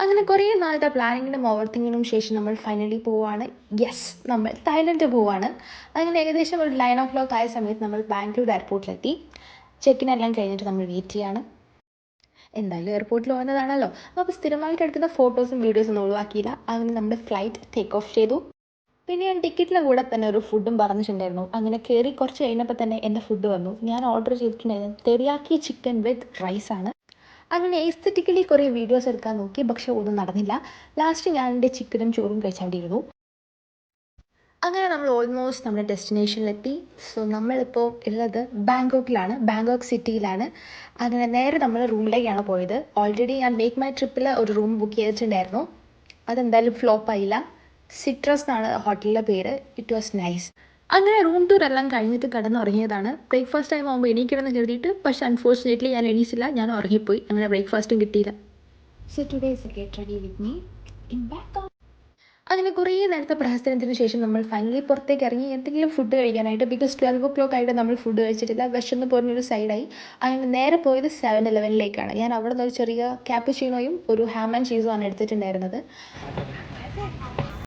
അങ്ങനെ കുറേ നാളത്തെ പ്ലാനിങ്ങിനും ഓവർ തിങ്കിങ്ങിനും ശേഷം നമ്മൾ ഫൈനലി പോവുകയാണ്. യെസ്, നമ്മൾ തായ്ലൻഡ് പോവുകയാണ്. അങ്ങനെ ഏകദേശം ഒരു 9 o'clock ആയ സമയത്ത് നമ്മൾ ബാംഗ്ലൂർ എയർപോർട്ടിലെത്തി. ചെക്കിനെല്ലാം കഴിഞ്ഞിട്ട് നമ്മൾ വെയിറ്റ് ചെയ്യാണ്. എന്തായാലും എയർപോർട്ടിൽ വന്നതാണല്ലോ, അപ്പോൾ സ്ഥിരമായിട്ട് എടുക്കുന്ന ഫോട്ടോസും വീഡിയോസും ഒന്നും ഒഴിവാക്കിയില്ല. അങ്ങനെ നമ്മുടെ ഫ്ലൈറ്റ് ടേക്ക് ഓഫ് ചെയ്തു. പിന്നെ ഞാൻ ടിക്കറ്റിൻ്റെ കൂടെ തന്നെ ഒരു ഫുഡും പറഞ്ഞിട്ടുണ്ടായിരുന്നു. അങ്ങനെ കയറി കുറച്ച് കഴിഞ്ഞപ്പോൾ തന്നെ എൻ്റെ ഫുഡ് വന്നു. ഞാൻ ഓർഡർ ചെയ്തിട്ടുണ്ടായിരുന്നത് തെറിയാക്കി ചിക്കൻ വിത്ത് റൈസാണ്. അങ്ങനെ എസ്തെറ്റിക്കലി കുറേ വീഡിയോസ് എടുക്കാൻ നോക്കി, പക്ഷെ ഒന്നും നടന്നില്ല. ലാസ്റ്റ് ഞാൻ എൻ്റെ ചിക്കനും ചോറും കഴിച്ചുകൊണ്ടിരുന്നു. അങ്ങനെ നമ്മൾ ഓൾമോസ്റ്റ് നമ്മുടെ ഡെസ്റ്റിനേഷനിലെത്തി. സോ നമ്മളിപ്പോൾ ഉള്ളത് ബാങ്കോക്കിലാണ്, ബാങ്കോക്ക് സിറ്റിയിലാണ്. അങ്ങനെ നേരെ നമ്മൾ റൂമിലേക്കാണ് പോയത്. ഓൾറെഡി ഞാൻ മേക്ക് മൈ ട്രിപ്പിൽ ഒരു റൂം ബുക്ക് ചെയ്തിട്ടുണ്ടായിരുന്നു. അതെന്തായാലും ഫ്ലോപ്പ് ആയില്ല. സിട്രസ് എന്നാണ് ഹോട്ടലിൻ്റെ പേര്. It was nice. അങ്ങനെ റൂം ടൂർ എല്ലാം കഴിഞ്ഞിട്ട് കിടന്നുറങ്ങിയതാണ്. ബ്രേക്ക്ഫാസ്റ്റ് ടൈം ആകുമ്പോൾ എണീക്കണമെന്ന് കരുതിയിട്ട്, പക്ഷേ അൺഫോർച്ചുനേറ്റ്ലി ഞാൻ എണീച്ചില്ല, ഞാൻ ഉറങ്ങിപ്പോയി. അങ്ങനെ ബ്രേക്ക്ഫാസ്റ്റും കിട്ടിയില്ല. So today is get ready with me in Bangkok. അങ്ങനെ കുറേ നേരത്തെ പ്രഹസനത്തിന് ശേഷം നമ്മൾ ഫൈനലി പുറത്തേക്ക് ഇറങ്ങി എന്തെങ്കിലും ഫുഡ് കഴിക്കാനായിട്ട്. ബിക്കോസ് 12 o'clock ആയിട്ട് നമ്മൾ ഫുഡ് കഴിച്ചിട്ടില്ല, വിശന്ന് പോരുന്നൊരു സൈഡായി. അങ്ങനെ നേരെ പോയത് 7-Eleven ഞാൻ അവിടെ നിന്ന് ഒരു ചെറിയ ക്യാപ്പുച്ചീനോയും ഒരു ഹാം ആൻഡ് ചീസുമാണ് എടുത്തിട്ടുണ്ടായിരുന്നത്.